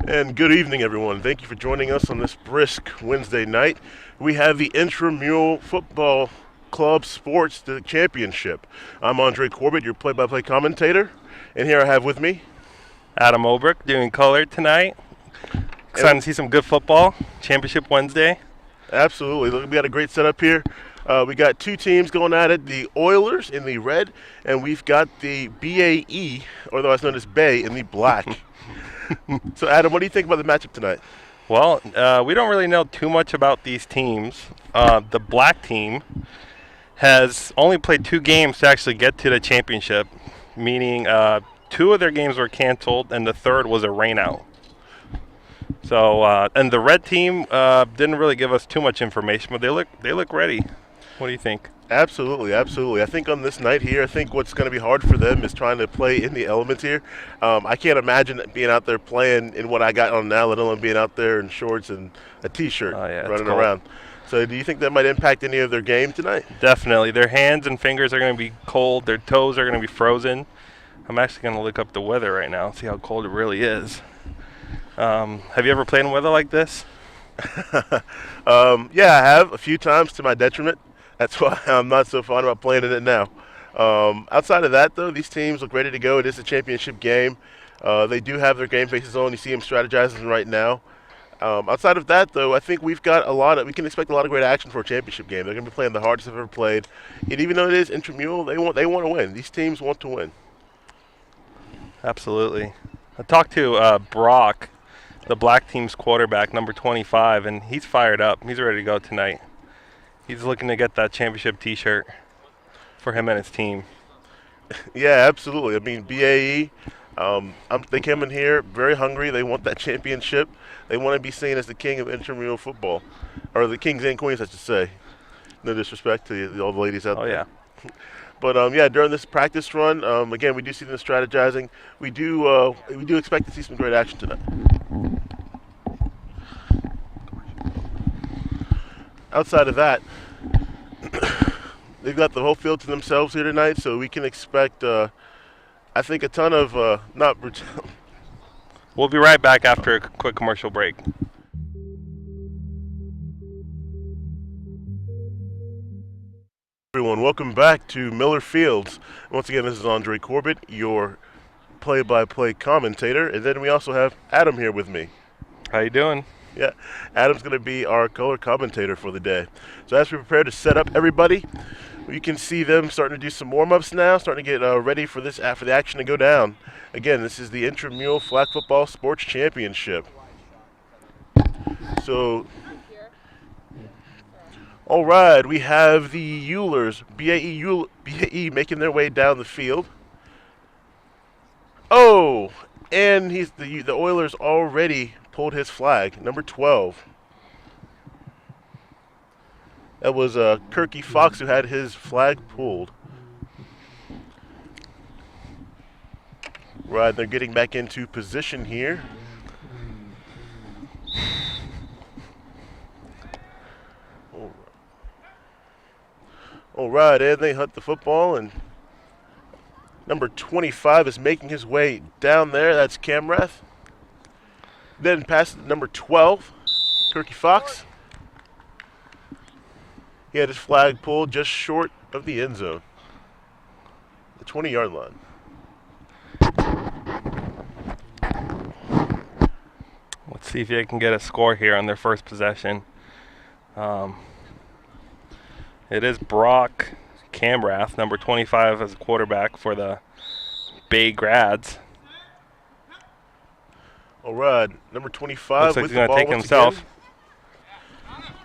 And good evening, everyone. Thank you for joining us on this brisk Wednesday night. We have the Intramural Football Club Sports Championship. I'm Andre Corbett, your play-by-play commentator, and here I have with me Adam Obrick doing color tonight. Excited to see some good football. Championship Wednesday. Absolutely. Look, we got a great setup here. We got two teams going at it, the Eulers in the red, and we've got the BAE, or otherwise known as BAE, in the black. So, Adam, what do you think about the matchup tonight? Well, we don't really know too much about these teams. The black team has only played 2 games to actually get to the championship, meaning 2 of their games were canceled, and the third was a rainout. So, and the red team didn't really give us too much information, but they look ready. What do you think? Absolutely, absolutely. I think on this night here, I think what's going to be hard for them is trying to play in the elements here. I can't imagine being out there playing in what I got on now, let alone being out there in shorts and a T-shirt running around. So do you think that might impact any of their game tonight? Definitely. Their hands and fingers are going to be cold. Their toes are going to be frozen. I'm actually going to look up the weather right now and see how cold it really is. Have you ever played in weather like this? Yeah, I have a few times to my detriment. That's why I'm not so fond about playing in it now. Outside of that, though, these teams look ready to go. It is a championship game. They do have their game faces on. You see them strategizing right now. Outside of that, though, I think we can expect a lot of great action for a championship game. They're going to be playing the hardest they've ever played. And even though it is intramural, they want to win. These teams want to win. Absolutely. I talked to Brock, the black team's quarterback, number 25, and he's fired up. He's ready to go tonight. He's looking to get that championship T-shirt for him and his team. Yeah, absolutely. I mean, BAE, they came in here very hungry. They want that championship. They want to be seen as the king of intramural football, or the kings and queens, I should say. No disrespect to all the ladies out there. Oh, yeah. But, yeah, during this practice run, again, we do see them strategizing. We do expect to see some great action tonight. Outside of that, they've got the whole field to themselves here tonight, so we can expect, I think, a ton of not brutality. We'll be right back after a quick commercial break. Everyone, welcome back to Miller Fields. Once again, this is Andre Corbett, your play-by-play commentator, and then we also have Adam here with me. How you doing? Yeah, Adam's going to be our color commentator for the day. So as we prepare to set up everybody, you can see them starting to do some warm-ups now, starting to get ready for the action to go down. Again, this is the Intramural Flag Football Sports Championship. So, all right, we have the Eulers, BAE making their way down the field. Oh, and the Eulers already pulled his flag, number 12. That was Kirky Fox who had his flag pulled. Right, they're getting back into position here. All right, and they hunt the football, and number 25 is making his way down there. That's Camrath. Then pass number 12, Kirky Fox. He had his flag pulled just short of the end zone, the 20-yard line. Let's see if they can get a score here on their first possession. It is Brock Camrath, number 25, as a quarterback for the Bay Grads. All right, number 25 looks like with he's the going to ball take once himself.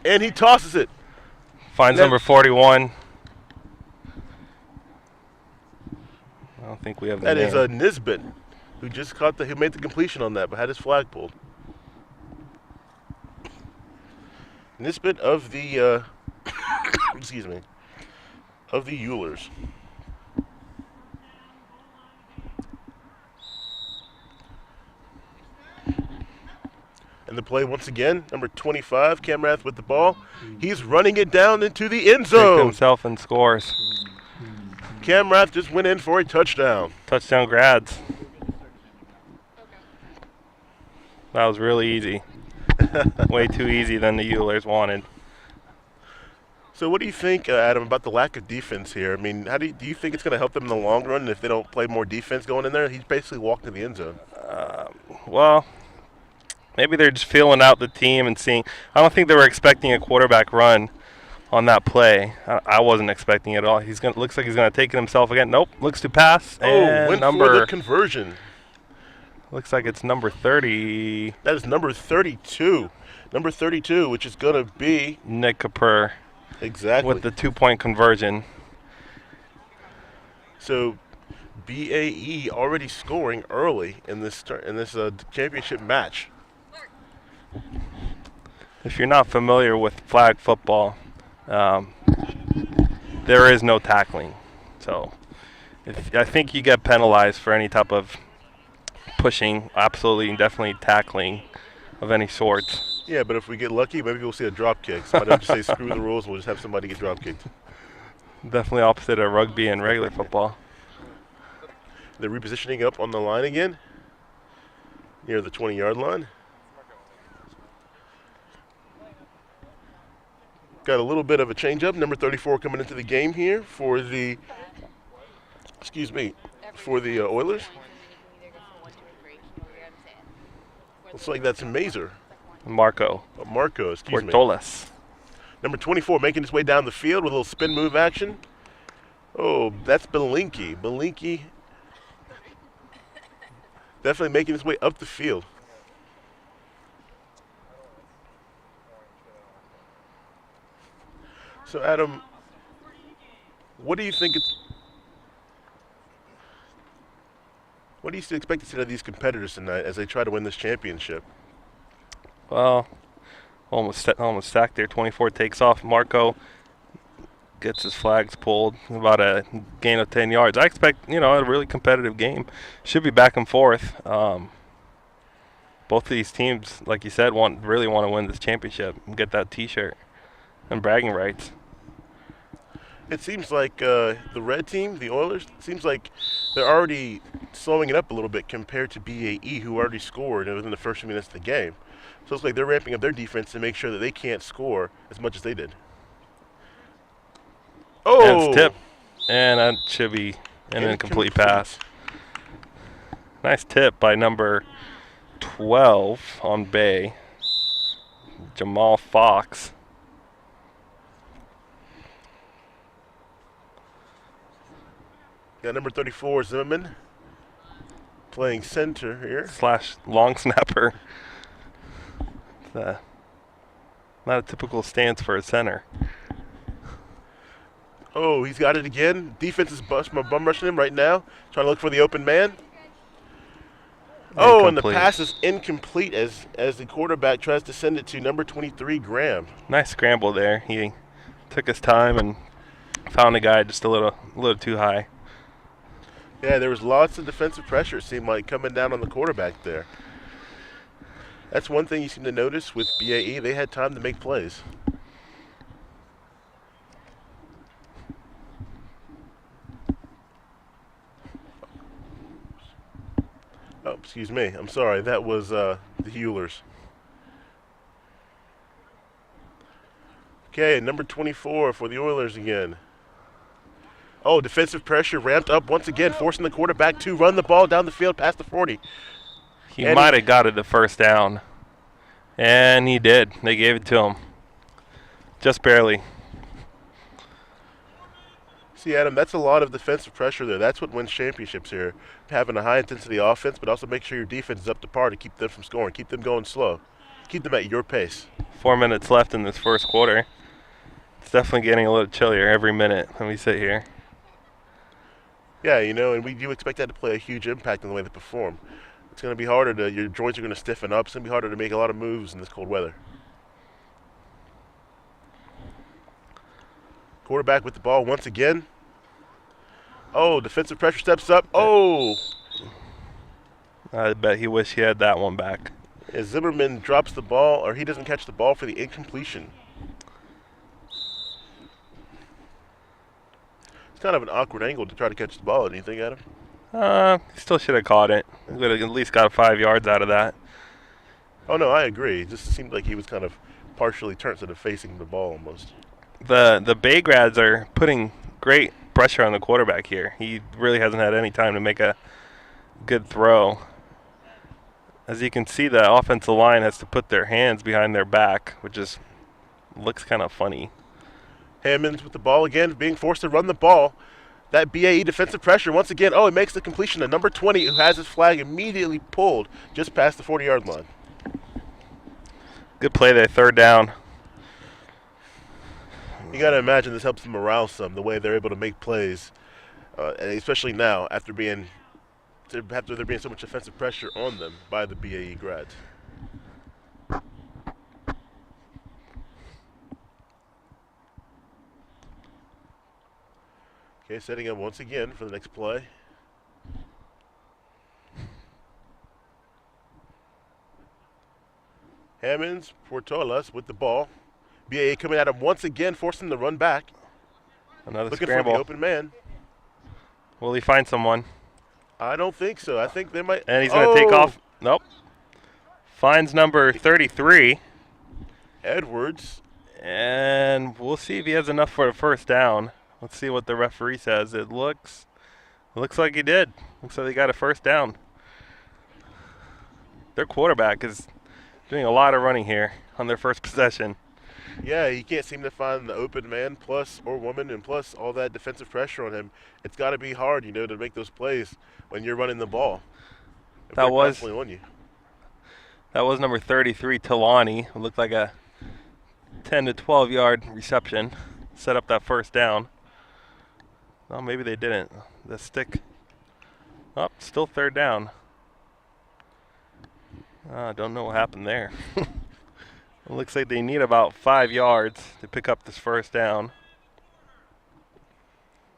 Again. And he tosses it. Finds number 41. I don't think we have the That name. is Nisbet, who just who made the completion on that, but had his flag pulled. Nisbet of the, excuse me, of the Eulers. And the play once again, number 25, Camrath with the ball. He's running it down into the end zone. Takes himself and scores. Camrath just went in for a touchdown. Touchdown Grads. That was really easy. Way too easy than the Eulers wanted. So what do you think, Adam, about the lack of defense here? I mean, how do you think it's going to help them in the long run if they don't play more defense going in there? He's basically walked to the end zone. Well, maybe they're just feeling out the team and seeing. I don't think they were expecting a quarterback run on that play. I wasn't expecting it at all. Looks like he's gonna take it himself again. Nope. Looks to pass. Oh, went for the conversion. Looks like it's number 30. That is number 32. Number 32, which is gonna be Nick Kapur. Exactly. With the 2-point conversion. So, BAE already scoring early in this championship match. If you're not familiar with flag football, there is no tackling. So, I think you get penalized for any type of pushing, absolutely and definitely tackling of any sort. Yeah, but if we get lucky, maybe we'll see a drop kick. Somebody will just say, screw the rules, we'll just have somebody get drop kicked. Definitely opposite of rugby and regular football. They're repositioning up on the line again, near the 20-yard line. Got a little bit of a change-up. Number 34 coming into the game here for the, Oilers. Looks like that's Mazer. Marco, excuse me. Portoles. Number 24 making his way down the field with a little spin move action. Oh, that's Belinky. Belinky definitely making his way up the field. So, Adam, what do you think what do you expect to see out of these competitors tonight as they try to win this championship? Well, almost stacked there. 24 takes off. Marco gets his flags pulled. About a gain of 10 yards. I expect, a really competitive game. Should be back and forth. Both of these teams, like you said, really want to win this championship and get that T-shirt and bragging rights. It seems like the red team, the Oilers, it seems like they're already slowing it up a little bit compared to BAE, who already scored within the first few minutes of the game. So it's like they're ramping up their defense to make sure that they can't score as much as they did. Oh! And it's tip. And that should be an incomplete pass. Nice tip by number 12 on Bay. Jamal Fox. Got number 34, Zimmerman, playing center here. / long snapper. Not a typical stance for a center. Oh, he's got it again. Defense is bum rushing him right now, trying to look for the open man. Oh, and the pass is incomplete as the quarterback tries to send it to number 23, Graham. Nice scramble there. He took his time and found a guy just a little too high. Yeah, there was lots of defensive pressure, it seemed like, coming down on the quarterback there. That's one thing you seem to notice with BAE. They had time to make plays. Oh, excuse me. I'm sorry. That was the Eulers. Okay, number 24 for the Oilers again. Oh, defensive pressure ramped up once again, forcing the quarterback to run the ball down the field past the 40. He might have got it the first down. And he did. They gave it to him. Just barely. See, Adam, that's a lot of defensive pressure there. That's what wins championships here. Having a high-intensity offense, but also make sure your defense is up to par to keep them from scoring. Keep them going slow. Keep them at your pace. 4 minutes left in this first quarter. It's definitely getting a little chillier every minute when we sit here. Yeah, and we do expect that to play a huge impact on the way they perform. It's going to be harder your joints are going to stiffen up. It's going to be harder to make a lot of moves in this cold weather. Quarterback with the ball once again. Oh, defensive pressure steps up. Oh! I bet he wished he had that one back. As Zimmerman drops the ball, or he doesn't catch the ball for the incompletion. It's kind of an awkward angle to try to catch the ball. Do you think, Adam? He still should have caught it. He would have at least got 5 yards out of that. Oh no, I agree. It just seemed like he was kind of partially turned instead of facing the ball almost. The Bay grads are putting great pressure on the quarterback here. He really hasn't had any time to make a good throw. As you can see, the offensive line has to put their hands behind their back, which is looks kind of funny. Hammonds with the ball again, being forced to run the ball. That BAE defensive pressure once again. Oh, it makes the completion to number 20, who has his flag immediately pulled just past the 40-yard line. Good play there, third down. You got to imagine this helps the morale some, the way they're able to make plays, and especially now after there being so much offensive pressure on them by the BAE grads. Okay, setting up once again for the next play. Hammonds, Portolas with the ball. BAE coming at him once again, forcing him to run back. Another Looking scramble. for the open man. Will he find someone? I don't think so. I think they might. And he's going to take off. Nope. Finds number 33. Edwards. And we'll see if he has enough for a first down. Let's see what the referee says. It looks like he did. Looks like they got a first down. Their quarterback is doing a lot of running here on their first possession. Yeah, he can't seem to find the open man or woman, and plus all that defensive pressure on him. It's got to be hard, to make those plays when you're running the ball. That was constantly on you. That was number 33, Talani. It looked like a 10 to 12 yard reception. Set up that first down. Well, maybe they didn't. The stick. Oh, still third down. I don't know what happened there. It looks like they need about 5 yards to pick up this first down.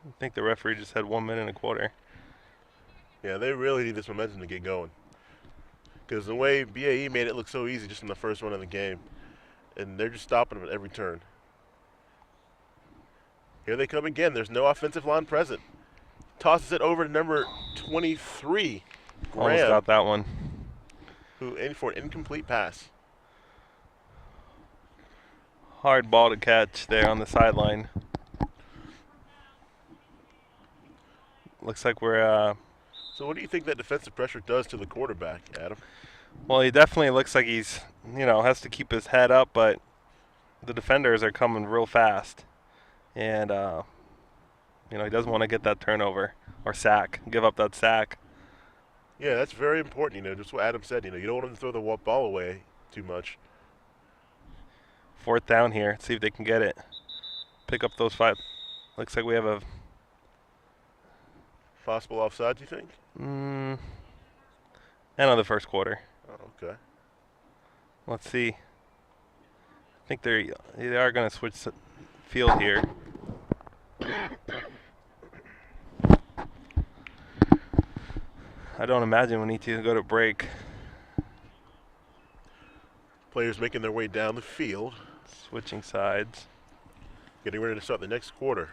I think the referee just had 1 minute and a quarter. Yeah, they really need this momentum to get going. Because the way BAE made it look so easy just in the first run of the game. And they're just stopping them at every turn. Here they come again. There's no offensive line present. Tosses it over to number 23, Graham. Almost got that one. Who aimed for an incomplete pass. Hard ball to catch there on the sideline. Looks like we're... So what do you think that defensive pressure does to the quarterback, Adam? Well, he definitely looks like he's, has to keep his head up, but the defenders are coming real fast. And, he doesn't want to get that turnover or sack, give up that sack. Yeah, that's very important, just what Adam said. You don't want him to throw the ball away too much. Fourth down here. See if they can get it. Pick up those 5. Looks like we have a possible offside, you think? End of the first quarter. Oh, okay. Let's see. I think they are going to switch field here. I don't imagine we need to go to break. Players making their way down the field. Switching sides. Getting ready to start the next quarter.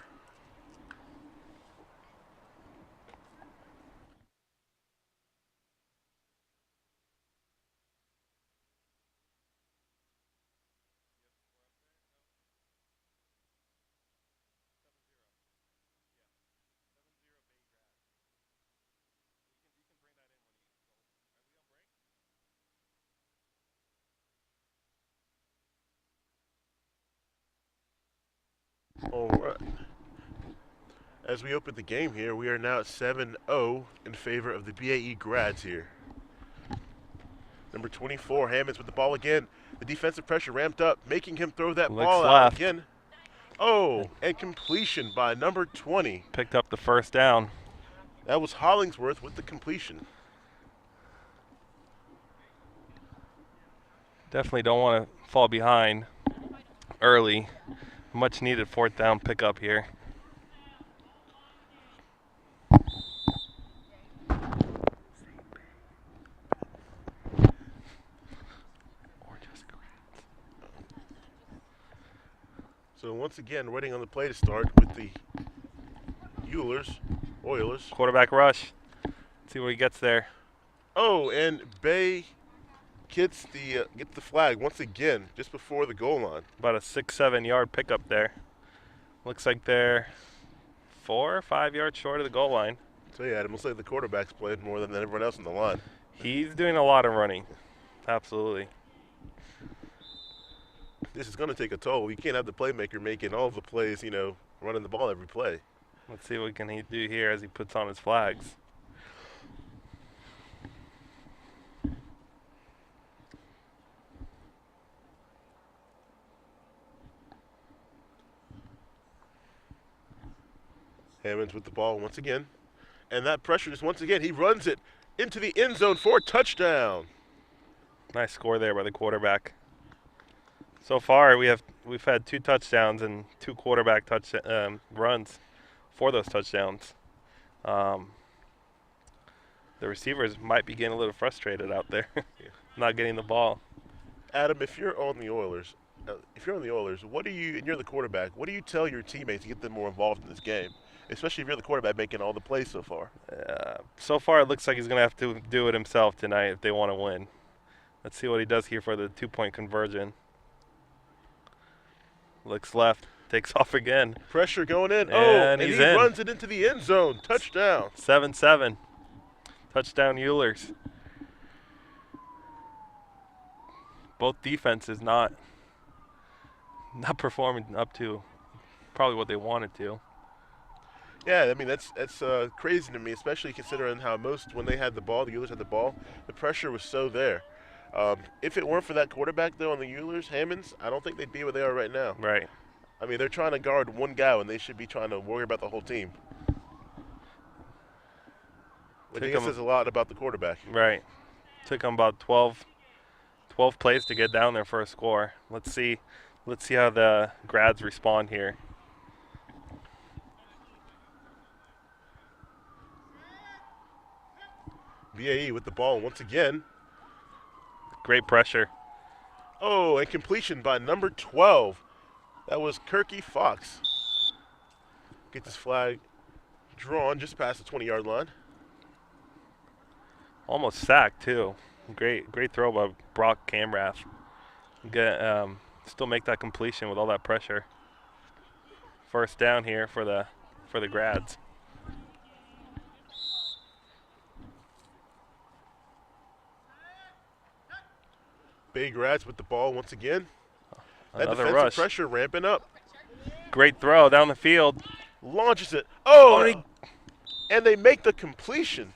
All right. As we open the game here, we are now at 7-0 in favor of the BAE grads here. Number 24, Hammonds with the ball again. The defensive pressure ramped up, making him throw that ball out again. Oh, and completion by number 20. Picked up the first down. That was Hollingsworth with the completion. Definitely don't want to fall behind early. Much needed fourth down pickup here. So once again, waiting on the play to start with the Oilers. Quarterback rush. See where he gets there. Oh, and Bay gets the flag once again just before the goal line. About a 6-7 yard pickup there. Looks like they're 4 or 5 yards short of the goal line. So yeah, it looks like the quarterback's played more than everyone else in the line. He's doing a lot of running. Absolutely. This is going to take a toll. You can't have the playmaker making all of the plays, running the ball every play. Let's see what can he do here as he puts on his flags. Hammonds with the ball once again. And that pressure just once again, he runs it into the end zone for a touchdown. Nice score there by the quarterback. So far, we've had 2 touchdowns and 2 quarterback runs for those touchdowns. The receivers might be getting a little frustrated out there, not getting the ball. Adam, if you're on the Oilers, and you're the quarterback, what do you tell your teammates to get them more involved in this game? Especially if you're the quarterback making all the plays so far. So far, it looks like he's going to have to do it himself tonight if they want to win. Let's see what he does here for the 2-point conversion. Looks left, takes off again. Pressure going in. And he in. runs it into the end zone. Touchdown. 7-7. Touchdown Eulers. Both defenses not performing up to probably what they wanted to. Yeah, I mean that's crazy to me, especially considering how when they had the ball, the Eulers had the ball, the pressure was so there. If it weren't for that quarterback though on the Eulers, Hammonds, I don't think they'd be where they are right now. Right. I mean, they're trying to guard one guy when they should be trying to worry about the whole team. I think it says a lot about the quarterback. Right. Took them about 12 plays to get down there for a score. Let's see how the grads respond here. BAE with the ball once again. Great pressure. Oh, and completion by number 12. That was Kirky Fox. Gets his flag drawn just past the 20-yard line. Almost sacked too. Great throw by Brock Camrath. Still make that completion with all that pressure. First down here for the grads. Big Grads with the ball once again. That Another defensive rush. pressure ramping up. Great throw down the field. Launches it. Oh, and they make the completion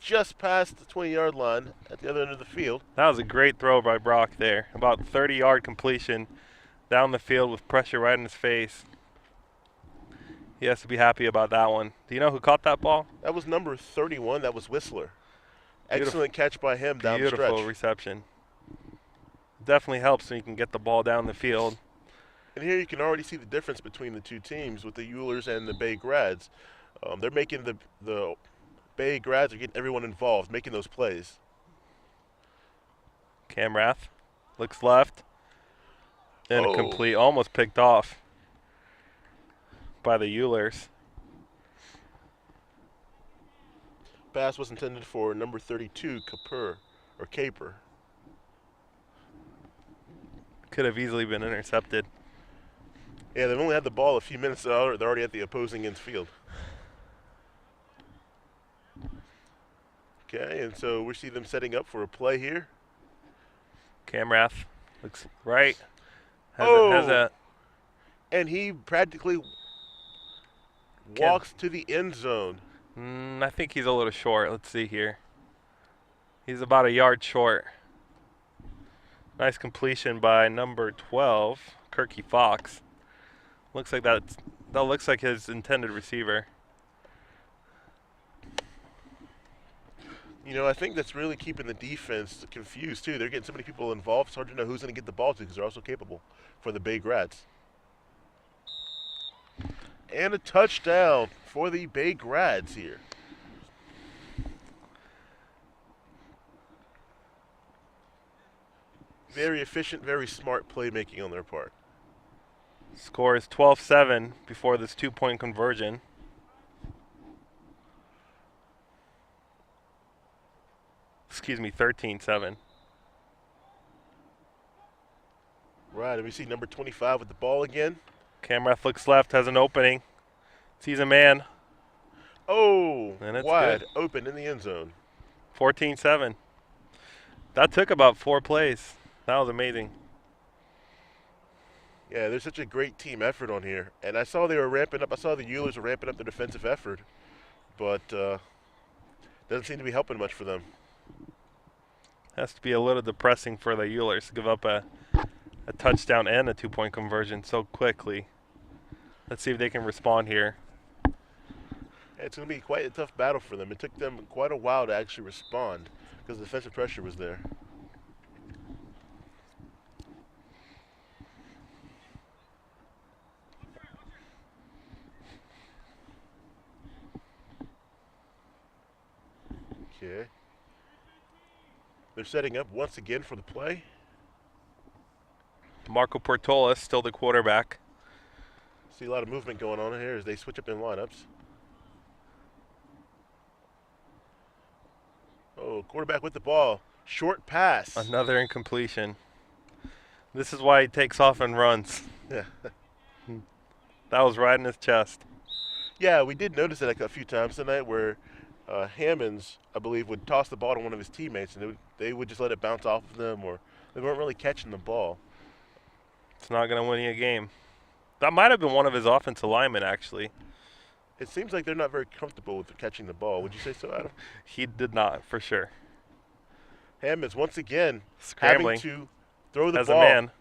just past the 20-yard line at the other end of the field. That was a great throw by Brock there. About 30-yard completion down the field with pressure right in his face. He has to be happy about that one. Do you know who caught that ball? That was number 31. That was Whistler. Excellent catch by him down the stretch. Beautiful reception. Definitely helps when you can get the ball down the field. And here you can already see the difference between the two teams with the Eulers and the BAE Grads. They're making the BAE Grads are getting everyone involved, making those plays. Camrath looks left. Incomplete. Almost picked off by the Eulers. Pass was intended for number 32, Caper. Could have easily been intercepted. Yeah, they've only had the ball a few minutes. They're already at the opposing end's field. Okay, and so we see them setting up for a play here. Camrath looks right. And he practically walks to the end zone. I think he's a little short. Let's see here. He's about a yard short. Nice completion by number 12, Kirky Fox. Looks like that looks like his intended receiver. You know, I think that's really keeping the defense confused, too. They're getting so many people involved, it's hard to know who's going to get the ball to because they're also capable for the BAE Grads. And a touchdown for the BAE Grads here. Very efficient, very smart playmaking on their part. Score is 12-7 before this 2-point conversion. Excuse me, 13-7. Right, and we see number 25 with the ball again. Camrath looks left, has an opening, sees a man, Oh, and it's good. wide open in the end zone. 14-7. That took about 4 plays. That was amazing. Yeah, there's such a great team effort on here. And I saw they were ramping up. I saw the Eulers were ramping up the defensive effort. But doesn't seem to be helping much for them. Has to be a little depressing for the Eulers to give up a touchdown and a 2-point conversion so quickly. Let's see if they can respond here. It's going to be quite a tough battle for them. It took them quite a while to actually respond because the defensive pressure was there. Okay. They're setting up once again for the play. Marco Portola still the quarterback. See a lot of movement going on here as they switch up in lineups. Oh, quarterback with the ball. Short pass. Another incompletion. This is why he takes off and runs. Yeah. That was right in his chest. Yeah, we did notice it a few times tonight where Hammonds, I believe, would toss the ball to one of his teammates, and they would just let it bounce off of them, or they weren't really catching the ball. It's not going to win you a game. That might have been one of his offensive linemen, actually. It seems like they're not very comfortable with catching the ball. Would you say so, Adam? He did not, for sure. Hammonds, once again, Scrambling having to throw the as ball. a man.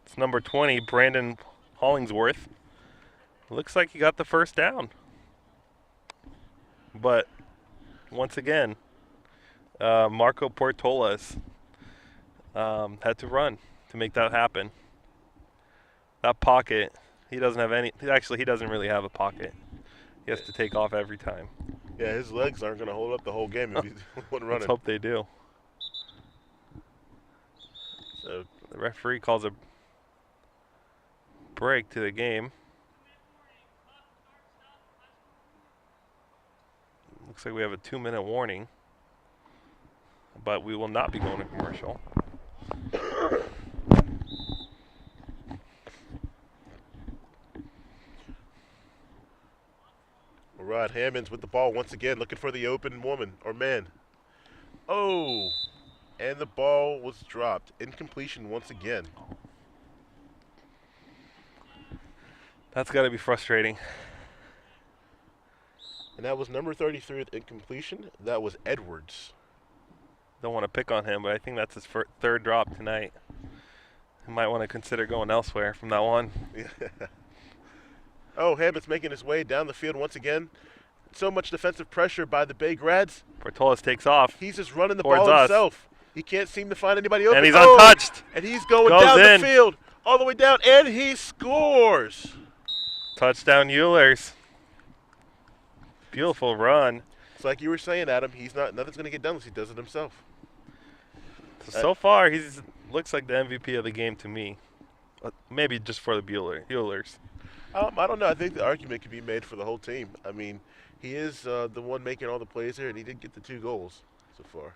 It's number 20, Brandon Hollingsworth. Looks like he got the first down. But once again, Marco Portolas had to run to make that happen. That pocket, he doesn't have any. Actually, he doesn't really have a pocket. He has to take off every time. Yeah, his legs aren't going to hold up the whole game if he's running. Let's hope they do. So the referee calls a break to the game. Looks like we have a 2-minute warning, but we will not be going to commercial. All right, Hammonds with the ball once again, looking for the open woman or man. Oh, and the ball was dropped. Incompletion once again. That's got to be frustrating. And that was number 33 with incompletion. That was Edwards. Don't want to pick on him, but I think that's his third drop tonight. He might want to consider going elsewhere from that one. Oh, Hammonds making his way down the field once again. So much defensive pressure by the Bay Grads. Portolas takes off. He's just running the towards ball us. himself. He can't seem to find anybody open. And he's untouched. And he's going Goes down in. the field, all the way down, and he scores. Touchdown, Eulers. Beautiful run. It's like you were saying, Adam. Nothing's going to get done unless he does it himself. So far, he's looks like the MVP of the game to me. Maybe just for the Eulers. I don't know. I think the argument could be made for the whole team. I mean, he is the one making all the plays here, and he did get the 2 goals so far.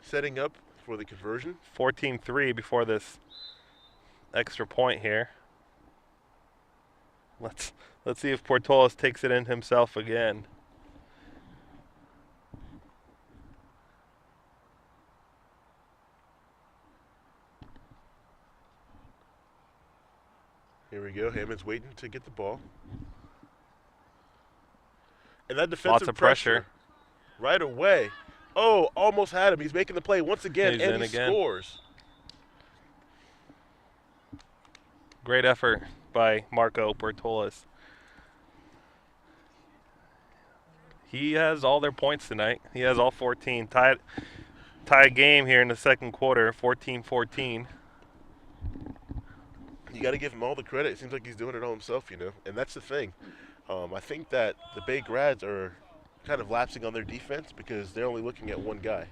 Setting up for the conversion. 14-3 before this extra point here. Let's see if Portolas takes it in himself again. Here we go. Hammond's waiting to get the ball. And that defensive Lots of pressure right away. Oh, almost had him. He's making the play once again, He's and in he again. scores. Great effort by Marco Portolas. He has all their points tonight. He has all 14. Tie game here in the second quarter, 14-14. You got to give him all the credit. It seems like he's doing it all himself, And that's the thing. I think that the Bay Grads are kind of lapsing on their defense because they're only looking at one guy.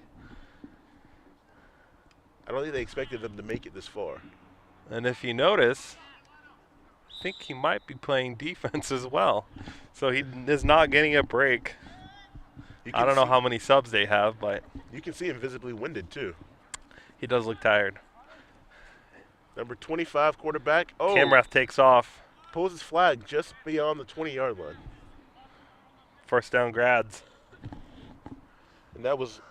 I don't think they expected them to make it this far. And if you notice, think he might be playing defense as well. So he is not getting a break. I don't know how many subs they have, but you can see him visibly winded too. he does look tired. Number 25 quarterback. Oh, Camrath takes off. pulls his flag just beyond the 20-yard line. First down Grads. And that was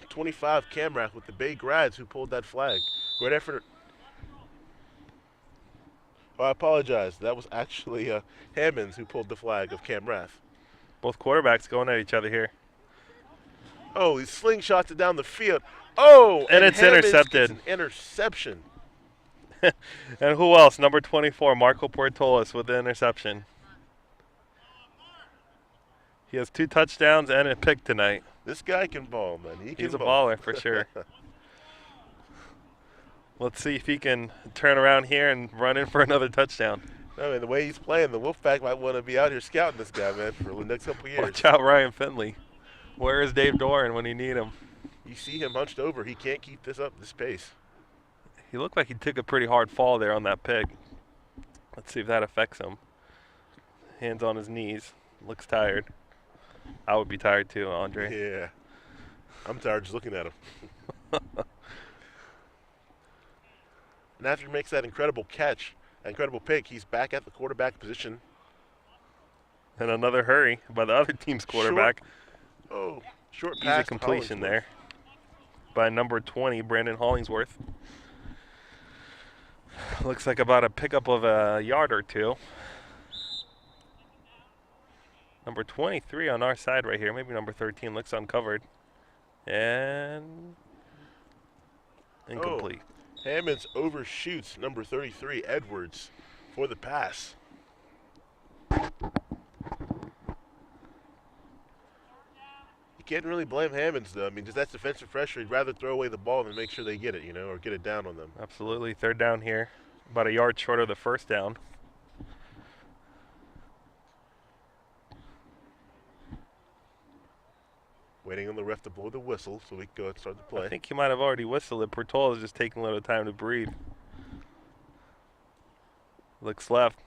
25 Camrath with the Bay Grads who pulled that flag. Great effort. Oh, I apologize. That was actually Hammonds who pulled the flag of Camrath. Both quarterbacks going at each other here. Oh, he slingshots it down the field. Oh, and it's Hammonds intercepted. Gets an interception. And who else? Number 24, Marco Portolis with the interception. He has 2 touchdowns and a pick tonight. This guy can ball, man. He's a baller for sure. Let's see if he can turn around here and run in for another touchdown. I mean, the way he's playing, the Wolfpack might want to be out here scouting this guy, man, for the next couple of years. Watch out, Ryan Finley. Where is Dave Doran when you need him? You see him hunched over. He can't keep this pace. He looked like he took a pretty hard fall there on that pick. Let's see if that affects him. Hands on his knees. Looks tired. I would be tired too, Andre. Yeah. I'm tired just looking at him. And after he makes that incredible catch, that incredible pick, he's back at the quarterback position. And another hurry by the other team's quarterback. Short pass. Easy completion there by number 20, Brandon Hollingsworth. Looks like about a pickup of a yard or two. Number 23 on our side right here. Maybe number 13 looks uncovered. And incomplete. Hammonds overshoots number 33, Edwards, for the pass. You can't really blame Hammonds, though. I mean, just that's defensive pressure. He'd rather throw away the ball than make sure they get it, or get it down on them. Absolutely. Third down here. About a yard short of the first down. Waiting on the ref to blow the whistle so we can go and start the play. I think he might have already whistled it. Portola is just taking a little time to breathe. Looks left.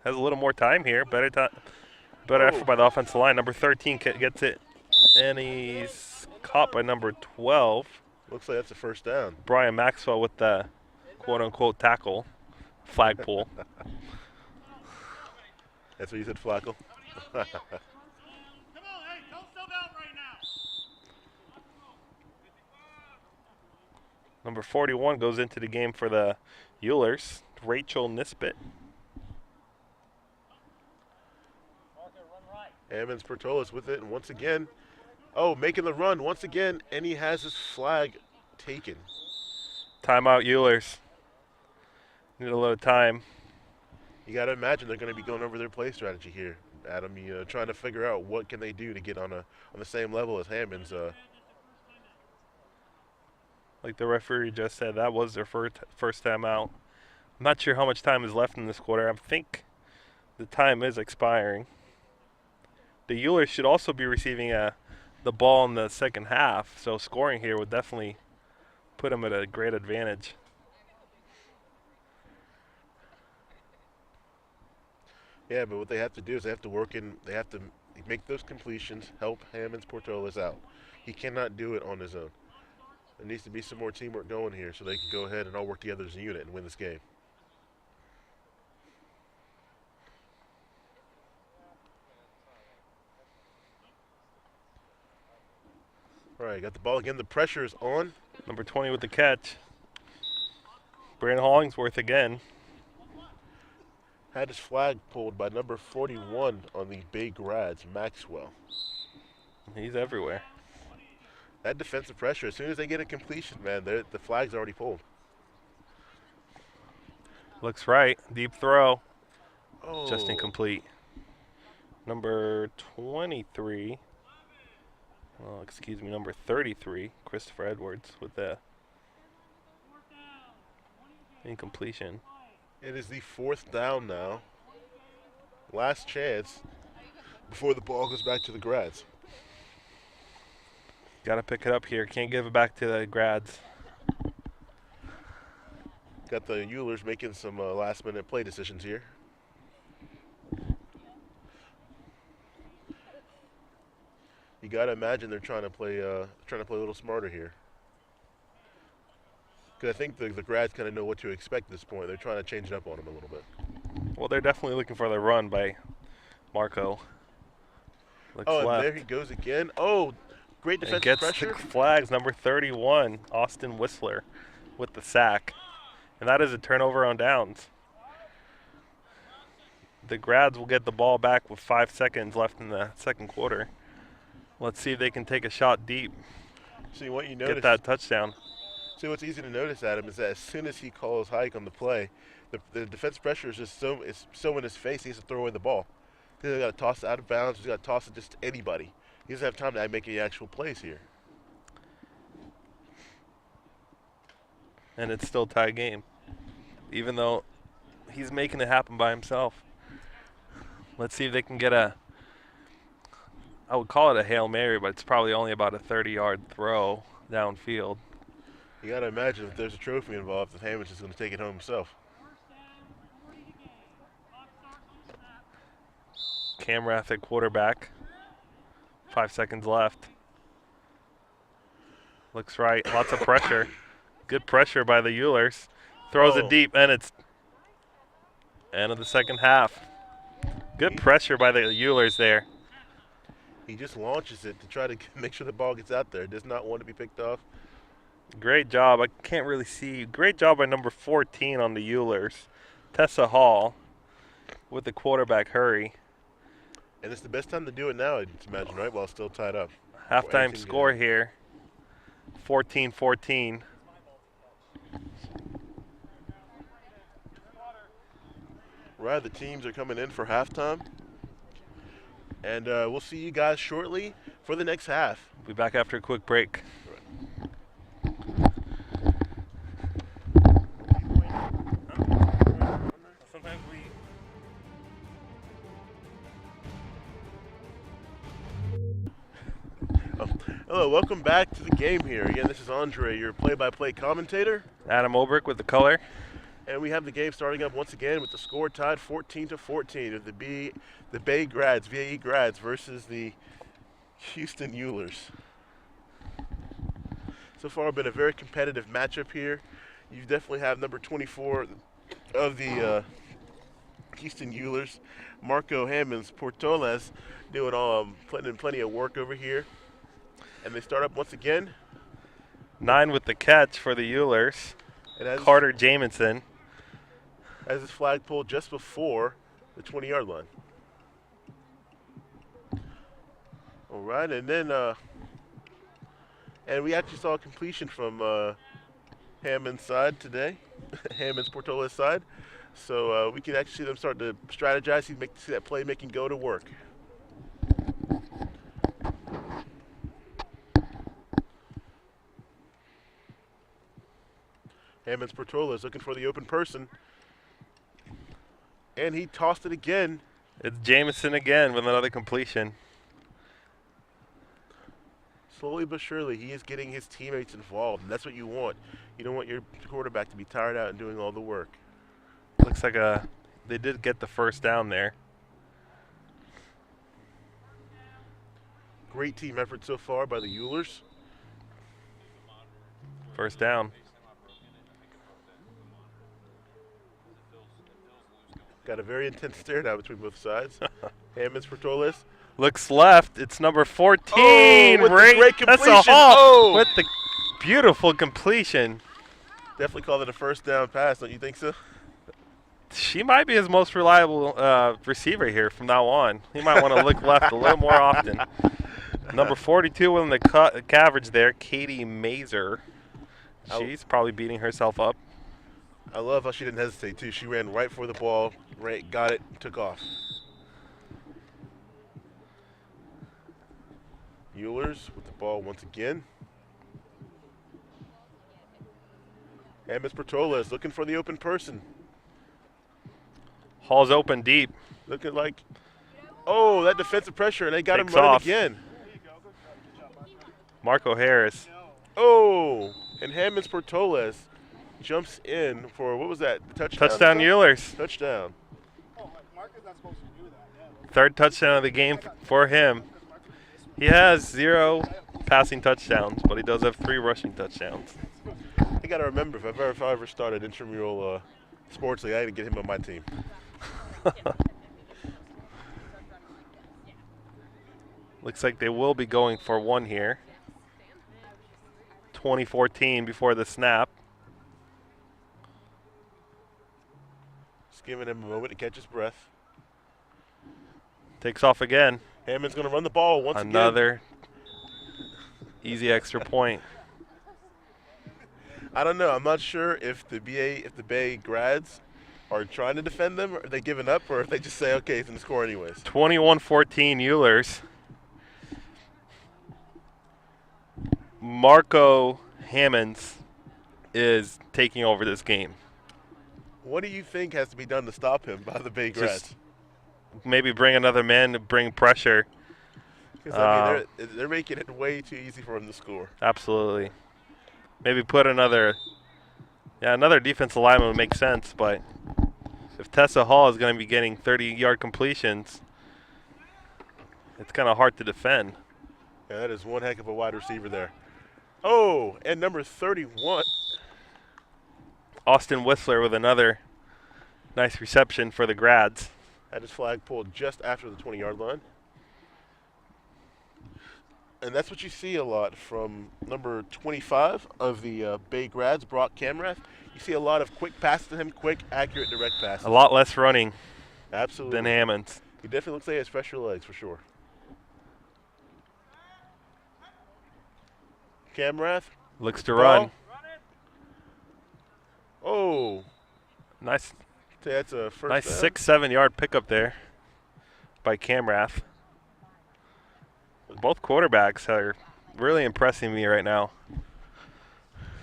Has a little more time here. Better effort by the offensive line. Number 13 gets it. And he's caught by number 12. Looks like that's a first down. Brian Maxwell with the quote-unquote tackle. Flag pull. That's what you said, Flacco? Number 41 goes into the game for the Eulers, Rachel Nisbet. Hammonds Portolis with it, and once again, making the run once again, and he has his flag taken. Timeout, Eulers. Need a little time. You got to imagine they're going to be going over their play strategy here, Adam. Trying to figure out what can they do to get on the same level as Hammonds. Like the referee just said, that was their first time out. I'm not sure how much time is left in this quarter. I think the time is expiring. The Eulers should also be receiving the ball in the second half, so scoring here would definitely put them at a great advantage. Yeah, but what they have to do is they have to make those completions, help Hammonds Portolis out. He cannot do it on his own. There needs to be some more teamwork going here so they can go ahead and all work together as a unit and win this game. All right, got the ball again. The pressure is on. Number 20 with the catch. Brandon Hollingsworth again. Had his flag pulled by number 41 on the Bay Grads, Maxwell. He's everywhere. That defensive pressure, as soon as they get a completion, man, the flag's already pulled. Looks right. Deep throw. Oh. Just incomplete. Number 23. Well, excuse me, number 33, Christopher Edwards with the incompletion. It is the fourth down now. Last chance before the ball goes back to the Grads. Got to pick it up here. Can't give it back to the Grads. Got the Eulers making some last-minute play decisions here. You gotta imagine they're trying to play a little smarter here. Because I think the grads kind of know what to expect at this point. They're trying to change it up on them a little bit. Well, they're definitely looking for the run by Marco. Looks Oh, and left. there he goes again. Oh, great And defensive gets pressure. the flags, number 31, Austin Whistler, with the sack. And that is a turnover on downs. The grads will get the ball back with 5 seconds left in the second quarter. Let's see if they can take a shot deep. See what you Get notice. that touchdown. See what's easy to notice, Adam, is that as soon as he calls hike on the play, the defense pressure is just so in his face. He has to throw away the ball. He's got to toss it out of bounds. He's got to toss it just to anybody. He doesn't have time to make any actual plays here. And it's still tie game, even though he's making it happen by himself. Let's see if they can get I would call it a Hail Mary, but it's probably only about a 30-yard throw downfield. You got to imagine if there's a trophy involved, that Hammond's just going to take it home himself. Camrath at quarterback. 5 seconds left. Looks right. Lots of pressure. Good pressure by the Eulers. Throws it deep, and it's end of the second half. Good pressure by the Eulers there. He just launches it to try to make sure the ball gets out there. Does not want to be picked off. Great job. I can't really see. Great job by number 14 on the Eulers. Tessa Hall with the quarterback hurry. And it's the best time to do it now, I'd imagine, right? While still tied up. Halftime score here, 14-14. Right, the teams are coming in for halftime. And we'll see you guys shortly for the next half. We'll be back after a quick break. Hello, welcome back to the game here. Again, this is Andre, your play-by-play commentator. Adam Olbrich with the color. And we have the game starting up once again with the score tied 14-14 of the BAE grads versus the Houston Eulers. So far, been a very competitive matchup here. You definitely have number 24 of the Houston Eulers, Marco Hammonds Portoles, doing plenty of work over here. And they start up once again. 9 with the catch for the Eulers. Carter Jamison has his flag pulled just before the 20-yard line. All right, and then and we actually saw a completion from Hammond's side today, Hammond's Portoles side. So we can actually see them start to strategize, see that playmaking go to work. Hammond's Portoles looking for the open person. And he tossed it again. It's Jamison again with another completion. Slowly but surely, he is getting his teammates involved, and that's what you want. You don't want your quarterback to be tired out and doing all the work. Looks like they did get the first down there. Great team effort so far by the Eulers. First down. Got a very intense stare down between both sides. Hammond's Portoles. Looks left. It's number 14. With the great completion. That's a Hall with the beautiful completion. Definitely call it a first down pass, don't you think so? She might be his most reliable receiver here from now on. He might want to look left a little more often. Number 42 winning the coverage there, Katie Mazer. She's probably beating herself up. I love how she didn't hesitate, too. She ran right for the ball, got it, took off. Eulers with the ball once again. Hammond's Portoles looking for the open person. Hall's open deep. Looking like, that defensive pressure, and they got him running off. again. Marco Harris. And Hammond's Portoles jumps in for, what was that, the touchdown? Touchdown Eulers. Touchdown. Third touchdown of the game for him. He has 0 passing touchdowns, but he does have 3 rushing touchdowns. I got to remember, if I ever started Intramural Sports League, I had to get him on my team. Looks like they will be going for 1 here. 2014 before the snap. Just giving him a moment to catch his breath. Takes off again. Hammond's going to run the ball once again. Another easy extra point. I don't know. I'm not sure if the BAE grads are trying to defend them, or are they giving up, or if they just say, okay, he's going to score anyways. 21-14 Eulers. Marco Hammonds is taking over this game. What do you think has to be done to stop him by the BAE grads? Just maybe bring another man to bring pressure. Because I mean, they're making it way too easy for him to score. Absolutely. Maybe put another defensive lineman would make sense, but if Tessa Hall is going to be getting 30-yard completions, it's kind of hard to defend. Yeah, that is one heck of a wide receiver there. Oh, and number 31. Austin Whistler with another nice reception for the grads. Had his flag pulled just after the 20-yard line. And that's what you see a lot from number 25 of the BAE grads, Brock Camrath. You see a lot of quick passes to him, quick, accurate, direct passes. A lot less running Absolutely. than Hammonds. He definitely looks like he has fresher legs for sure. Camrath. Looks to run. Oh. Nice. That's a first Nice down. 6-7 yard pickup there by Camrath. Both quarterbacks are really impressing me right now.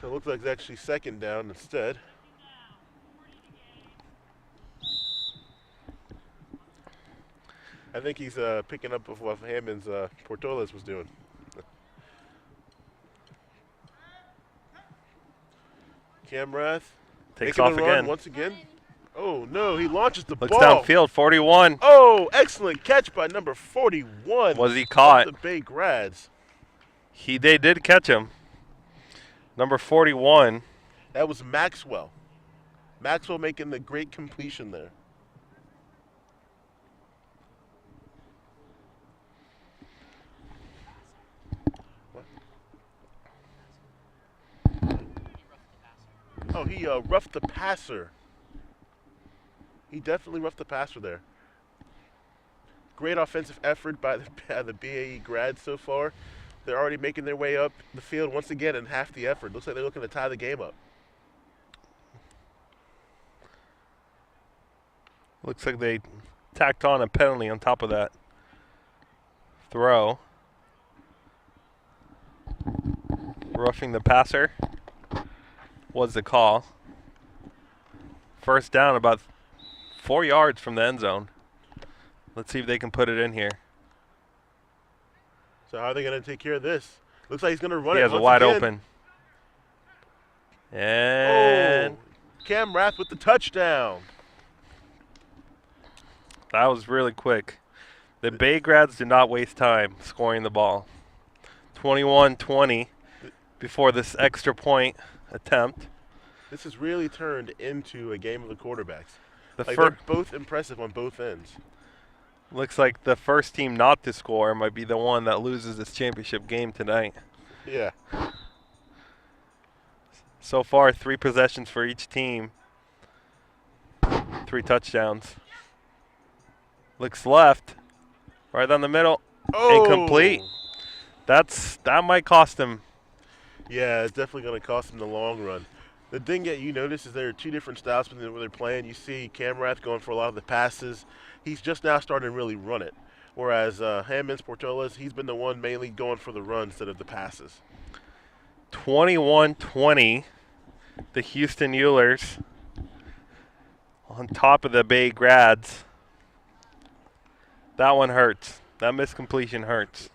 So it looks like it's actually second down instead. I think he's picking up with what Hammond's Portolas was doing. Camrath Takes making off the run again. once again. Oh no, he launches the Looks ball. downfield, 41. Oh, excellent catch by number 41. Was he caught? The BAE grads. They did catch him. Number 41. That was Maxwell. Maxwell making the great completion there. What? Oh, he roughed the passer. He definitely roughed the passer there. Great offensive effort by the BAE grads so far. They're already making their way up the field once again in half the effort. Looks like they're looking to tie the game up. Looks like they tacked on a penalty on top of that throw. Roughing the passer was the call. First down, about 4 yards from the end zone. Let's see if they can put it in here. So how are they going to take care of this? Looks like he's going to run He it has once a wide again. open. And Camrath with the touchdown. that was really quick. The BAE grads did not waste time scoring the ball. 21-20 before this extra point attempt. This has really turned into a game of the quarterbacks. The They're both impressive on both ends. Looks like the first team not to score might be the one that loses this championship game tonight. Yeah. So far, 3 possessions for each team. 3 touchdowns. Looks left. Right down the middle. Oh. Incomplete. That might cost him. Yeah, it's definitely going to cost them in the long run. The thing that you notice is there are 2 different styles when they're playing. You see Camrath going for a lot of the passes. He's just now starting to really run it. Whereas Hammond's Portolas, he's been the one mainly going for the run instead of the passes. 21-20. The Houston Eulers on top of the BAE grads. That one hurts. That miscompletion hurts.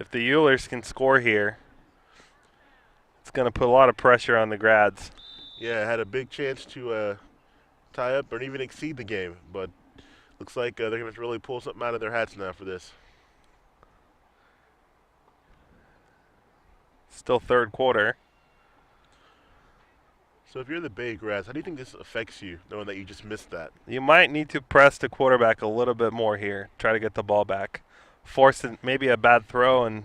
If the Eulers can score here, it's going to put a lot of pressure on the grads. Yeah, had a big chance to tie up or even exceed the game, but looks like they're going to really pull something out of their hats now for this. Still third quarter. So if you're the BAE grads, how do you think this affects you, knowing that you just missed that? You might need to press the quarterback a little bit more here. Try to get the ball back. Force maybe a bad throw and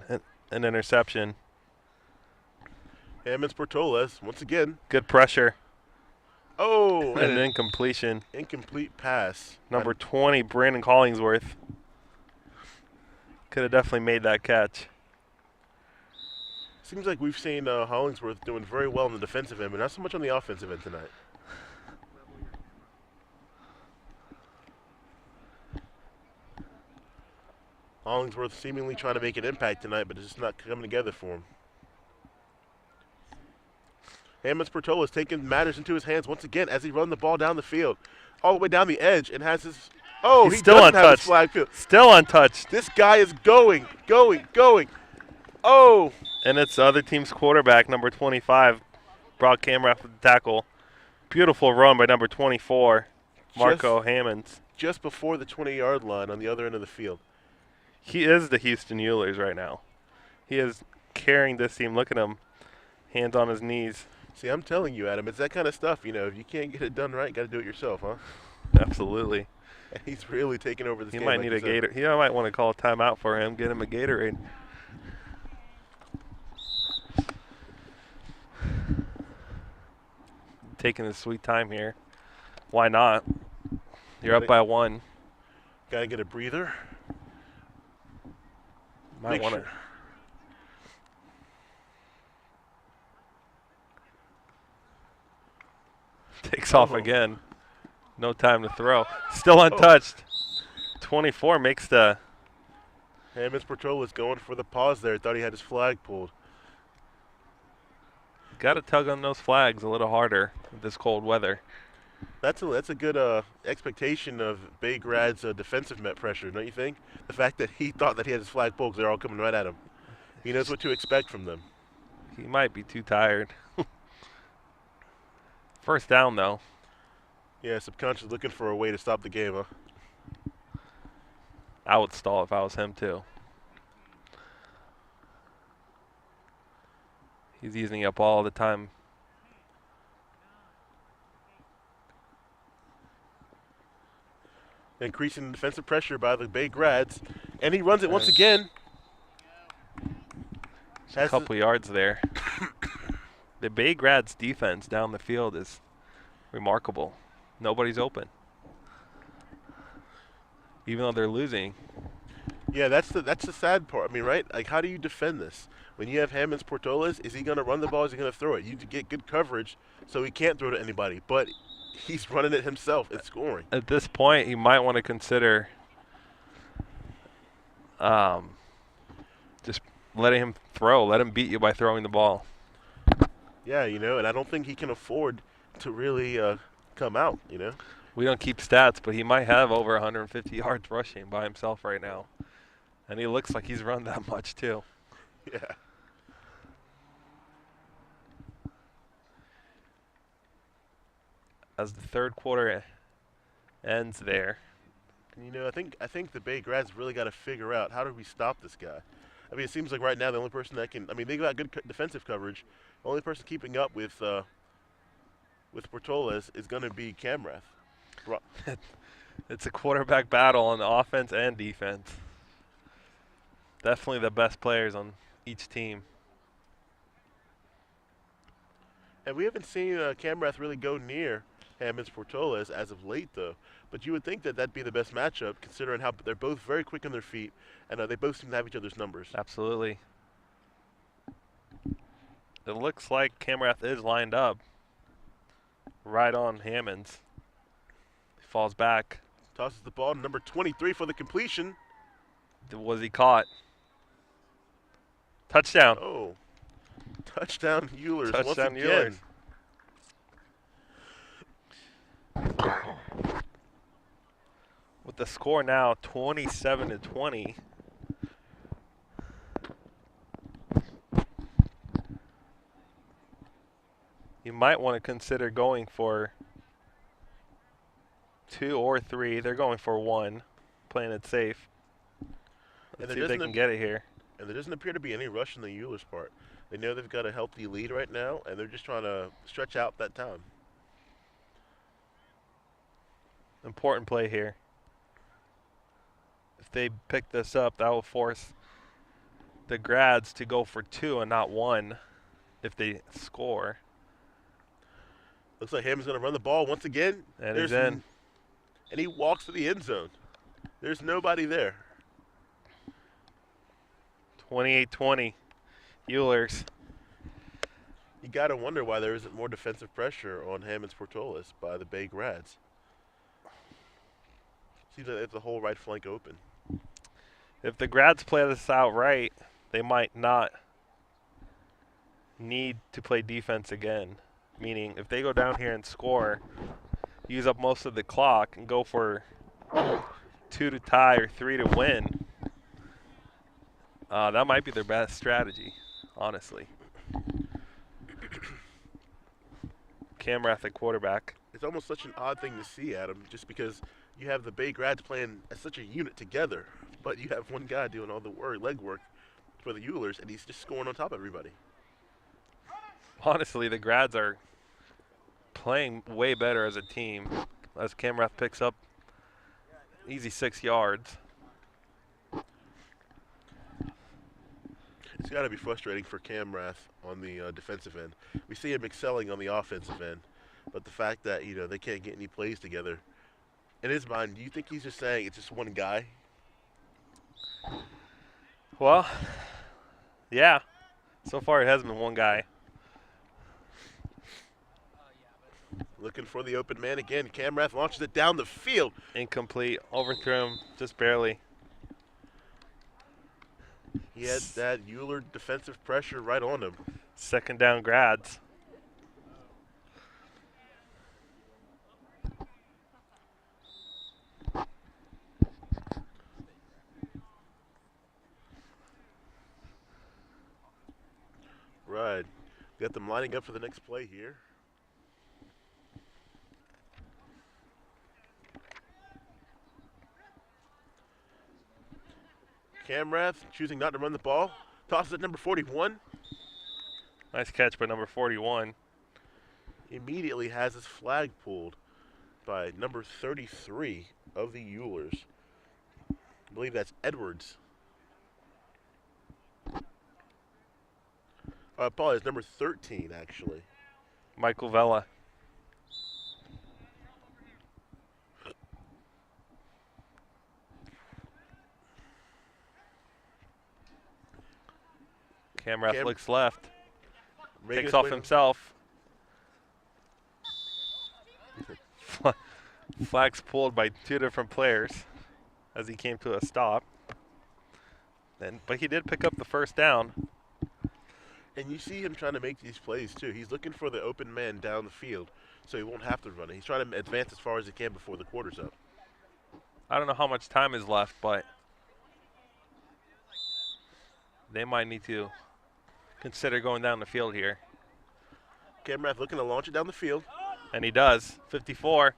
an interception. Hammonds Portoles, once again. Good pressure. Oh, And and an an incompletion. incomplete pass. Number 20, Brandon Collingsworth. Could have definitely made that catch. Seems like we've seen Hollingsworth doing very well in the defensive end, but not so much on the offensive end tonight. Hollingsworth seemingly trying to make an impact tonight, but it's just not coming together for him. Hammonds Portola is taking matters into his hands once again as he runs the ball down the field, all the way down the edge, and has his. Oh, He's he still doesn't have his untouched. flag field. Still untouched. This guy is going. Oh, And it's the other team's quarterback, number 25, Brock Camrath with the tackle. Beautiful run by number 24, Marco Hammonds. just before the 20-yard line on the other end of the field. He is the Houston Eulers right now. He is carrying this team. Look at him, hands on his knees. See, I'm telling you, Adam, it's that kind of stuff. You know, if you can't get it done right, got to do it yourself, huh? Absolutely. And he's really taking over this He game. might like need you a said. Gator. He might want to call a timeout for him. Get him a Gatorade. Taking his sweet time here. Why not? You're up by one. Got to get a breather. Might Make want sure. to. Takes off Oh. again. No time to throw. Still untouched. 24 makes the. Hammonds Portola going for the pause there. Thought he had his flag pulled. Got to tug on those flags a little harder with this cold weather. That's a good expectation of BAE Grad's defensive net pressure, don't you think? The fact that he thought that he had his flag pulled 'cause they're all coming right at him. He knows what to expect from them. He might be too tired. First down, though. Yeah, subconscious looking for a way to stop the game, huh? I would stall if I was him, too. He's using up all the time. Increasing defensive pressure by the BAE Grads. And he runs it once again. A couple yards there. The BAE Grad's defense down the field is remarkable. Nobody's open. Even though they're losing. Yeah, that's the sad part. I mean, right? Like, how do you defend this? When you have Hammonds Portolas, is he going to run the ball? Is he going to throw it? You get good coverage so he can't throw to anybody. But he's running it himself and scoring. At this point, you might want to consider just letting him throw. Let him beat you by throwing the ball. Yeah, you know, and I don't think he can afford to really come out, you know. We don't keep stats, but he might have over 150 yards rushing by himself right now. And he looks like he's run that much, too. Yeah. As the third quarter ends there. You know, I think the BAE Grads really got to figure out how do we stop this guy. I mean, it seems like right now the only person that can. I mean, they got good defensive coverage. The only person keeping up with Portolas is going to be Camrath. It's a quarterback battle on offense and defense. Definitely the best players on each team. And we haven't seen Camrath really go near Hammonds Portolas as of late, though. But you would think that that'd be the best matchup, considering how they're both very quick on their feet, and they both seem to have each other's numbers. Absolutely. It looks like Camrath is lined up right on Hammonds. He falls back. Tosses the ball to number 23 for the completion. Was he caught? Touchdown. Oh. Touchdown Eulers once Touchdown again. Eulers. With the score now 27-20. You might want to consider going for 2 or 3. They're going for 1, playing it safe. Let's see if they can get it here. And there doesn't appear to be any rush on the Eulers' part. They know they've got a healthy lead right now, and they're just trying to stretch out that time. Important play here. If they pick this up, that will force the Grads to go for 2 and not 1 if they score. Looks like Hammond's going to run the ball once again. And he's in. And he walks to the end zone. There's nobody there. 28-20, Eulers. You got to wonder why there isn't more defensive pressure on Hammond's Portolas by the BAE Grads. Seems like it's the whole right flank open. If the Grads play this out right, they might not need to play defense again. Meaning, if they go down here and score, use up most of the clock, and go for 2 to tie or 3 to win, that might be their best strategy, honestly. Camrath at quarterback. It's almost such an odd thing to see, Adam, just because you have the BAE Grads playing as such a unit together, but you have one guy doing all the legwork for the Eulers, and he's just scoring on top of everybody. Honestly, the Grads are playing way better as a team as Camrath picks up easy 6 yards. It's got to be frustrating for Camrath on the defensive end. We see him excelling on the offensive end, but the fact that they can't get any plays together. In his mind, do you think he's just saying it's just one guy? Well, yeah. So far, it has been one guy. Looking for the open man again. Camrath launches it down the field. Incomplete. Overthrew him just barely. He had that Euler defensive pressure right on him. 2nd down, Grads. Right. Got them lining up for the next play here. Camrath choosing not to run the ball. Tosses at number 41. Nice catch by number 41. Immediately has his flag pulled by number 33 of the Eulers. I believe that's Edwards. I apologize, number 13 actually. Michael Vela. Camrath looks left. Picks off himself. Flags pulled by 2 different players as he came to a stop. But he did pick up the 1st down. And you see him trying to make these plays too. He's looking for the open man down the field so he won't have to run it. He's trying to advance as far as he can before the quarter's up. I don't know how much time is left, but they might need to consider going down the field here. Camrath looking to launch it down the field. And he does. 54.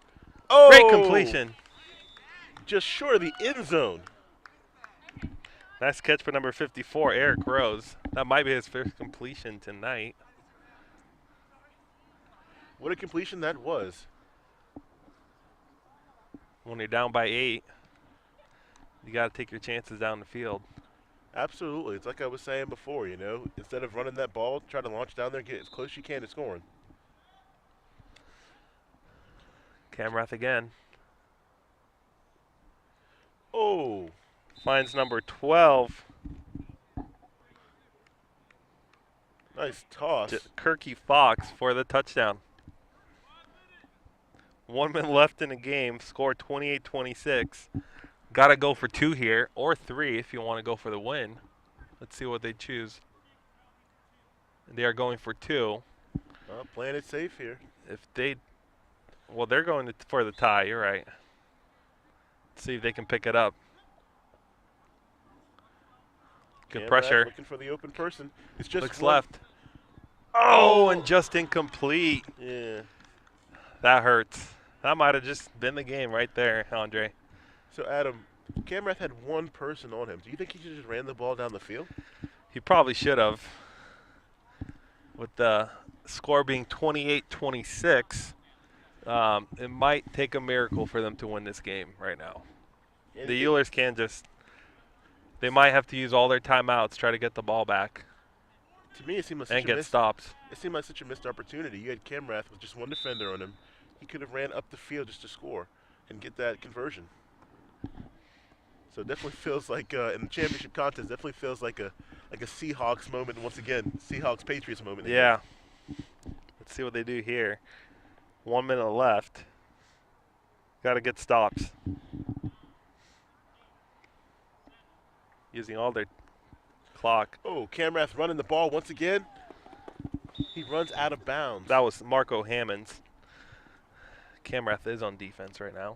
Oh! Great completion. Just short of the end zone. Nice catch by number 54, Eric Rose. That might be his first completion tonight. What a completion that was. When you're down by 8, you got to take your chances down the field. Absolutely. It's like I was saying before, instead of running that ball, try to launch down there, get as close as you can to scoring. Camrath again. Oh. Finds number 12. Nice toss. Kirky Fox for the touchdown. 1 minute left in the game. Score 28-26. Got to go for 2 here, or 3 if you want to go for the win. Let's see what they choose. They are going for 2. Playing it safe here. Well, they're going for the tie. You're right. Let's see if they can pick it up. Good pressure. Looking for the open person. It's just looks left. Oh, and just incomplete. Yeah. That hurts. That might have just been the game right there, Andre. So Adam, Camrath had one person on him. Do you think he should just ran the ball down the field? He probably should have. With the score being 28-26, it might take a miracle for them to win this game right now. The Eulers can just – they might have to use all their timeouts, try to get the ball back. To me, it seemed like and get stops. It seemed like such a missed opportunity. You had Camrath with just one defender on him. He could have ran up the field just to score and get that conversion. So it definitely feels like in the championship contest, definitely feels like a Seahawks moment once again. Seahawks Patriots moment. Yeah. Let's see what they do here. 1 minute left. Got to get stops. Using all their clock. Oh, Camrath running the ball once again. He runs out of bounds. That was Marco Hammonds. Camrath is on defense right now.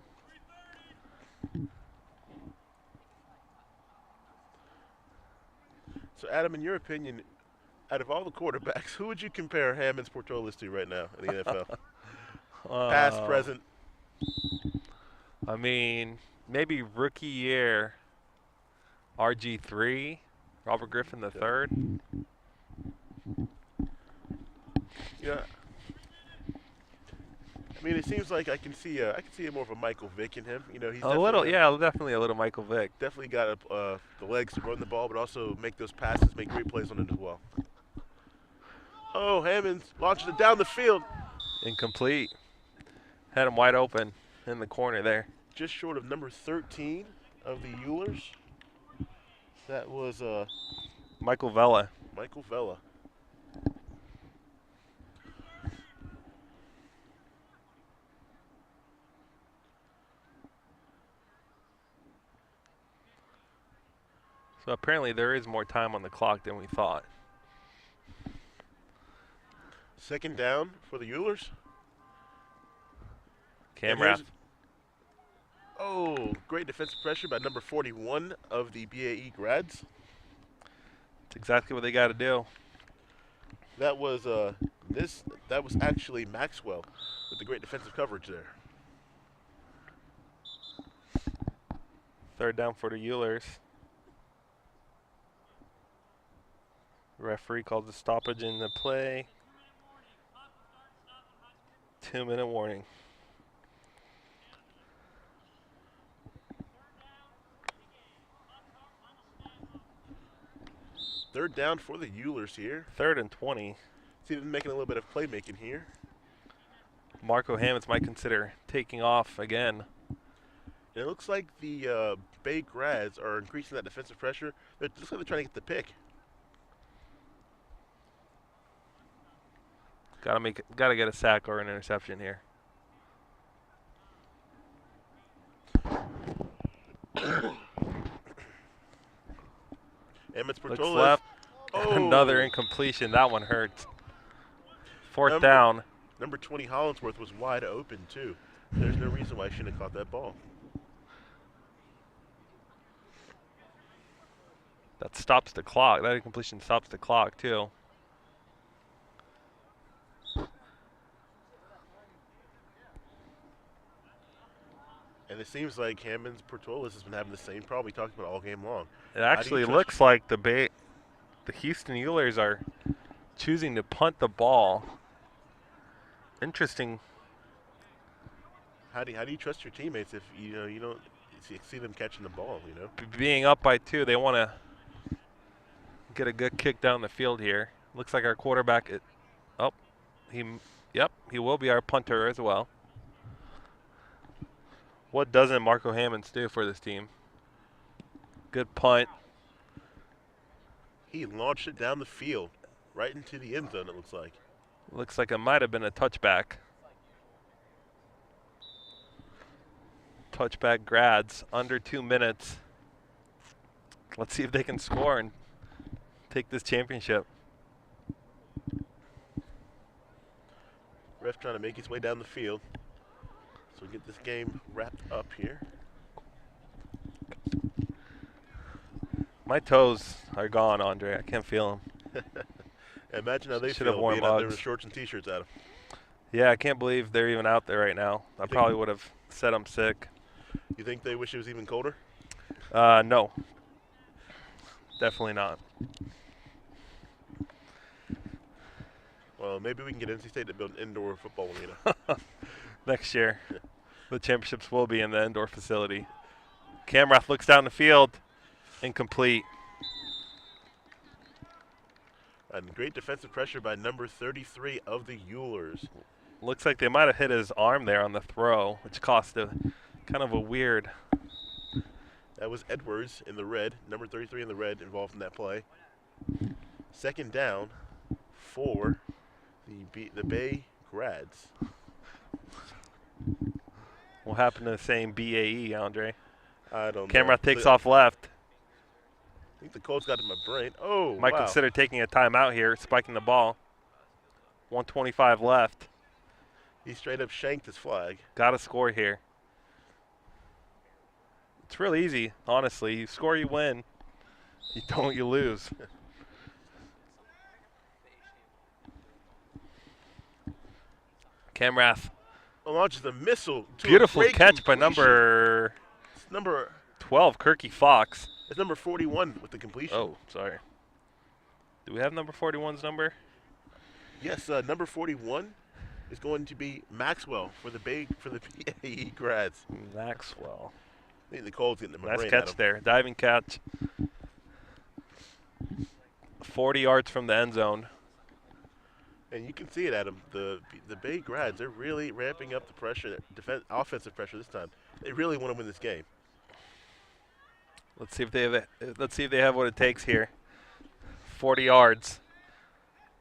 So, Adam, in your opinion, out of all the quarterbacks, who would you compare Hammonds Portolis to right now in the NFL? Past, present. I mean, maybe rookie year, RG3, Robert Griffin III. Yeah. I mean, it seems like I can see more of a Michael Vick in him. You know, he's definitely a little Michael Vick. Definitely got the legs to run the ball, but also make those passes, make great plays on it as well. Oh, Hammonds launches it down the field. Incomplete. Had him wide open in the corner there. Just short of number 13 of the Eulers. That was Michael Vella. Michael Vella. So apparently there is more time on the clock than we thought. Second down for the Eulers. Camrath. Oh, great defensive pressure by number 41 of the BAE grads. That's exactly what they got to do. That was that was actually Maxwell with the great defensive coverage there. Third down for the Eulers. Referee calls a stoppage in the play. 2-minute warning. Third down for the Eulers here. 3rd and 20. See them making a little bit of playmaking here. Marco Hammonds might consider taking off again. And it looks like the Bay grads are increasing that defensive pressure. It looks like they're trying to get the pick. Gotta get a sack or an interception here. Emmett Looks Portolis. left. Oh. Another incompletion. That one hurts. Fourth down. Number 20 Hollinsworth was wide open too. There's no reason why I shouldn't have caught that ball. That stops the clock. That incompletion stops the clock too. And it seems like Hammonds Portolis has been having the same problem we talked about all game long. It actually looks like the Houston Eulers are choosing to punt the ball. Interesting. How do you trust your teammates if you don't see them catching the ball? You know, being up by 2, they want to get a good kick down the field here. Looks like our quarterback. He will be our punter as well. What doesn't Marco Hammonds do for this team? Good punt. He launched it down the field, right into the end zone, it looks like. Looks like it might have been a touchback. Touchback grads, under 2 minutes. Let's see if they can score and take this championship. Ref trying to make his way down the field. So we get this game wrapped up here. My toes are gone, Andre. I can't feel them. Imagine how they Should have feel worn being out there Uggs. with shorts and T-shirts at them. Yeah, I can't believe they're even out there right now. I probably would have said I'm sick. You think they wish it was even colder? No. Definitely not. Well, maybe we can get NC State to build an indoor football arena. Next year, the championships will be in the indoor facility. Camrath looks down the field. Incomplete. And great defensive pressure by number 33 of the Eulers. Looks like they might have hit his arm there on the throw, which cost a kind of a weird. That was Edwards in the red, number 33 in the red, involved in that play. Second down for the Bay Grads. What happened to the same BAE, Andre? I don't know. Camrath takes off left. I think the Colts got to my brain. Oh, Might wow. consider taking a timeout here, spiking the ball. 1:25 left. He straight up shanked his flag. Got to score here. It's real easy, honestly. You score, you win. You don't, you lose. Camrath. Launches a missile. To Beautiful a great catch by completion. Number 12, Kirky Fox. It's number 41 with the completion. Oh, sorry. Do we have number 41's number? Yes, number 41 is going to be Maxwell for the BAE Grads. Maxwell. I think the Colts getting my Nice brain catch there. Diving catch. 40 yards from the end zone. And you can see it, Adam. The Bay Grads, they're really ramping up the pressure, offensive pressure this time. They really want to win this game. Let's see if they have what it takes here. 40 yards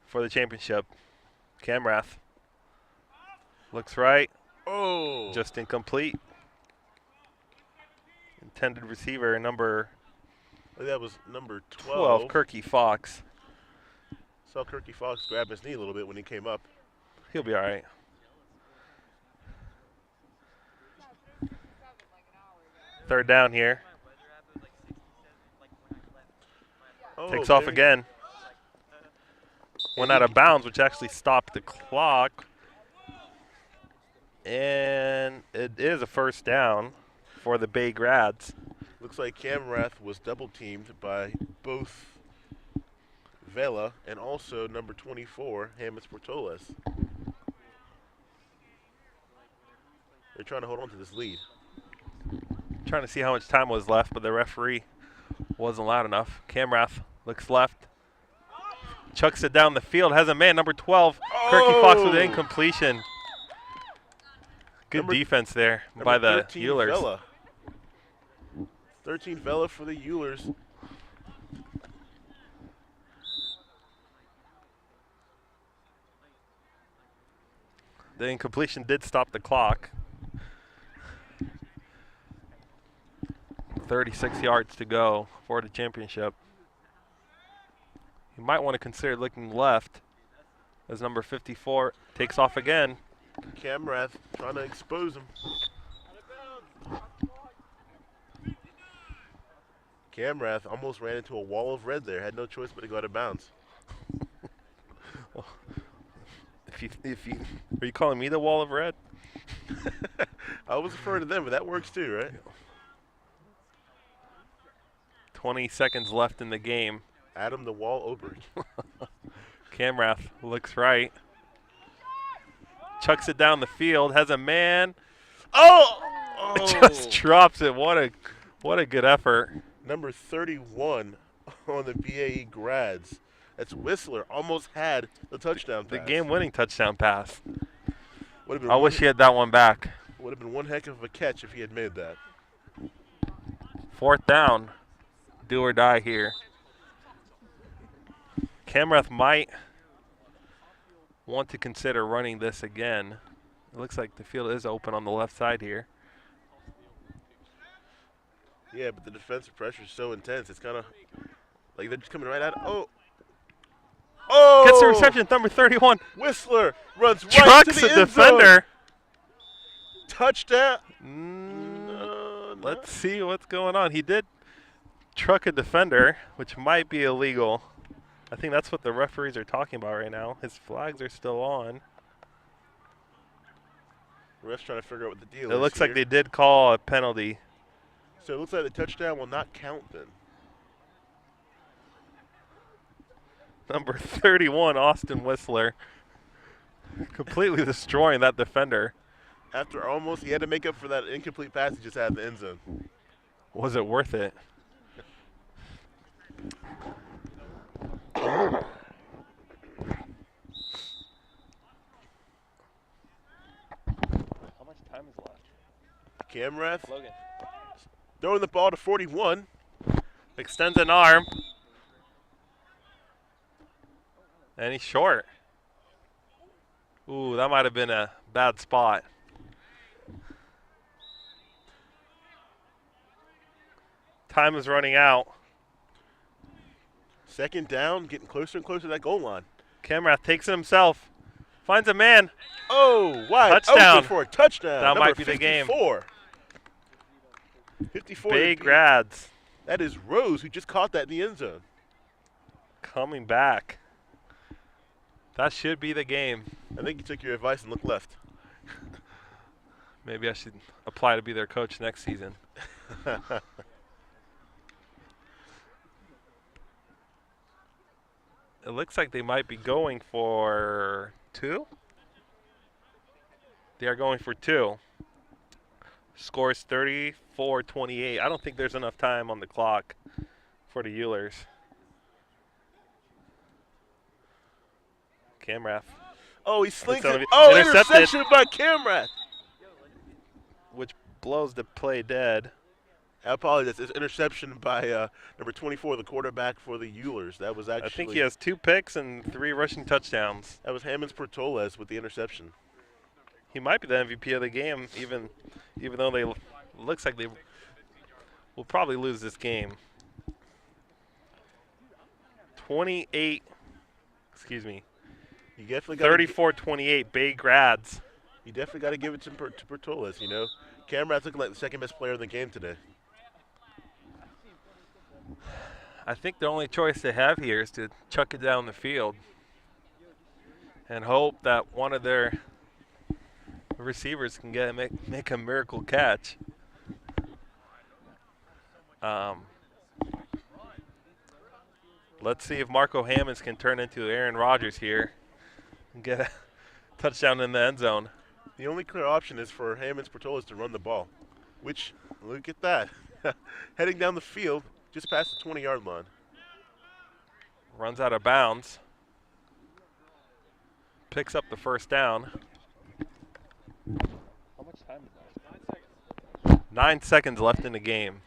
for the championship. Camrath looks right. Oh, Just incomplete. Intended receiver number that was number 12. Kirky Fox. Saw Kirky Fox grab his knee a little bit when he came up. He'll be all right. Third down here. Oh, Takes off again. Went out of bounds, which actually stopped the clock. And it is a first down for the Bay Grads. Looks like Camrath was double teamed by both Vela and also number 24, James Portoles. They're trying to hold on to this lead. Trying to see how much time was left, but the referee wasn't loud enough. Camrath looks left. Chucks it down the field. Has a man, number 12. Oh! Kirky Fox with an incompletion. Good Number- defense there by the 13 Eulers. Vela. 13 Vela for the Eulers. The incompletion did stop the clock. 36 yards to go for the championship. You might want to consider looking left as number 54 takes off again. Camrath trying to expose him. Camrath almost ran into a wall of red there. Had no choice but to go out of bounds. Are you calling me the wall of red? I was referring to them, but that works too, right? 20 seconds left in the game. Adam the Wall Oberg. Camrath looks right. Chucks it down the field. Has a man. Oh! Just drops it. What a good effort. Number 31 on the BAE Grads. That's Whistler. Almost had the touchdown pass. The game-winning touchdown pass. Would've been I wish he had that one back. Would have been one heck of a catch if he had made that. Fourth down. Do or die here. Camrath might want to consider running this again. It looks like the field is open on the left side here. Yeah, but the defensive pressure is so intense. It's kind of like they're just coming right at it. Oh! Oh! Gets the reception, number 31. Whistler runs right Trucks to the the end zone. defender. Touchdown. Let's see what's going on. He did truck a defender, which might be illegal. I think that's what the referees are talking about right now. His flags are still on. The ref's trying to figure out what the deal It is looks here. like they did call a penalty. So it looks like the touchdown will not count then. Number 31, Austin Whistler, completely destroying that defender. After almost, he had to make up for that incomplete pass he just had in the end zone. Was it worth it? How much time is left? Camrath Logan throwing the ball to 41. extends an arm. And he's short. Ooh, that might have been a bad spot. Time is running out. Second down, getting closer and closer to that goal line. Camrath takes it himself. Finds a man. Oh, wide Touchdown. open for a touchdown. That Number might be the game. 54. Big Grads That is Rose who just caught that in the end zone. coming back. That should be the game. I think you took your advice and looked left. Maybe I should apply to be their coach next season. It looks like they might be going for 2. They are going for 2. Scores 34-28. I don't think there's enough time on the clock for the Eulers. Camrath, Oh, he slings gonna it. be Oh, intercepted. interception by Camrath. which blows the play dead. I apologize. It's interception by number 24, the quarterback for the Eulers. That was actually. I think he has 2 picks and 3 rushing touchdowns. That was Hammonds Portoles with the interception. He might be the MVP of the game, even though they looks like they will probably lose this game. 28. Excuse me. You definitely got 34-28. Bay Grads. You definitely got to give it to Portoles. You know, Camrath's looking like the second best player in the game today. I think the only choice they have here is to chuck it down the field and hope that one of their receivers can make a miracle catch. Let's see if Marco Hammonds can turn into Aaron Rodgers here and get a touchdown in the end zone. The only clear option is for Hammonds Portoles to run the ball, which, look at that. Heading down the field just past the 20-yard line. Runs out of bounds. Picks up the first down. How much time is left? 9 seconds left in the game.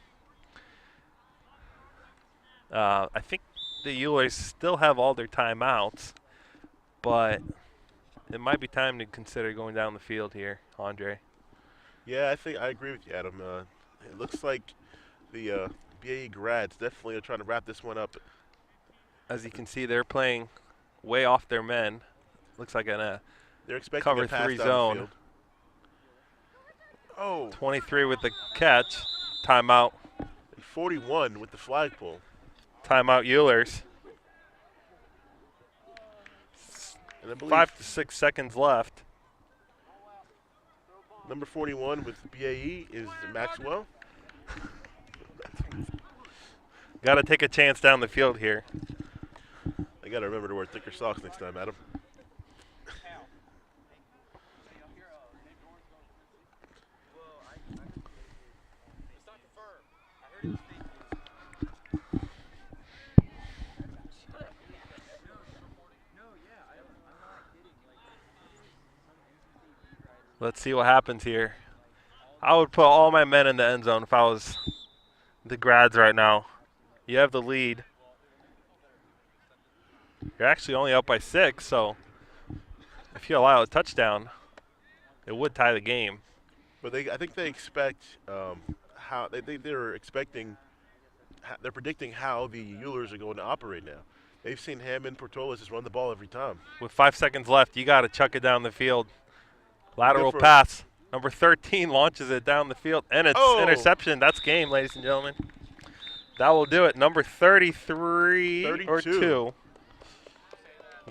I think the Eulers still have all their timeouts, but it might be time to consider going down the field here, Andre. Yeah, I agree with you, Adam. It looks like the BAE grads definitely are trying to wrap this one up. As you can see, they're playing way off their men. Looks like a They're expecting cover a pass 3 down the zone. field. Oh, 23 with the catch. Timeout. 41 with the flagpole. Timeout Eulers. And I believe 5 to 6 seconds left. number 41 with BAE is Maxwell. Got to take a chance down the field here. I got to remember to wear thicker socks next time, Adam. Let's see what happens here. I would put all my men in the end zone if I was the grads right now. You have the lead. You're actually only up by 6, so if you allow a touchdown, it would tie the game. But I think they expect how they're expecting. They're predicting how the Eulers are going to operate now. They've seen Hammond Portoles just run the ball every time. With 5 seconds left, you got to chuck it down the field. Lateral Go for pass. Number 13 launches it down the field, and it's interception. That's game, ladies and gentlemen. That will do it. Number 33 or 32. 2.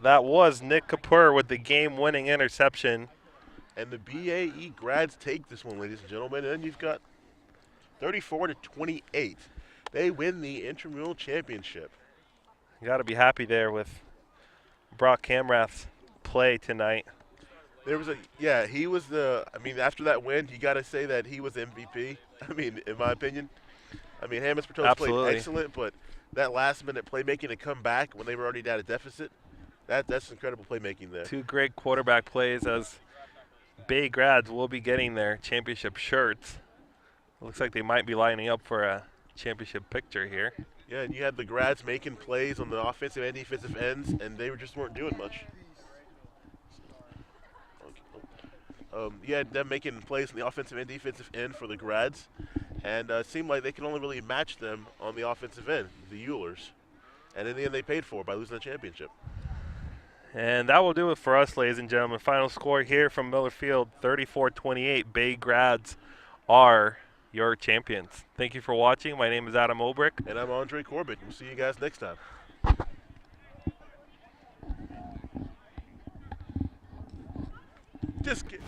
That was Nick Kapur with the game-winning interception. And the BAE grads take this one, ladies and gentlemen. And then you've got 34-28. They win the Intramural Championship. You got to be happy there with Brock Camrath's play tonight. There was he was after that win, you got to say that he was MVP. I mean, in my opinion. I mean, Hammons Patos played excellent, but that last-minute playmaking to come back when they were already at a deficit, that's incredible playmaking there. 2 great quarterback plays as BAE grads will be getting their championship shirts. Looks like they might be lining up for a championship picture here. Yeah, and you had the grads making plays on the offensive and defensive ends, and they just weren't doing much. You had them making plays on the offensive and defensive end for the grads, and it seemed like they could only really match them on the offensive end, the Eulers. And in the end, they paid for it by losing the championship. And that will do it for us, ladies and gentlemen. Final score here from Miller Field, 34-28. BAE grads are your champions. Thank you for watching. My name is Adam Obrick. And I'm Andre Corbett. We'll see you guys next time. Just kidding.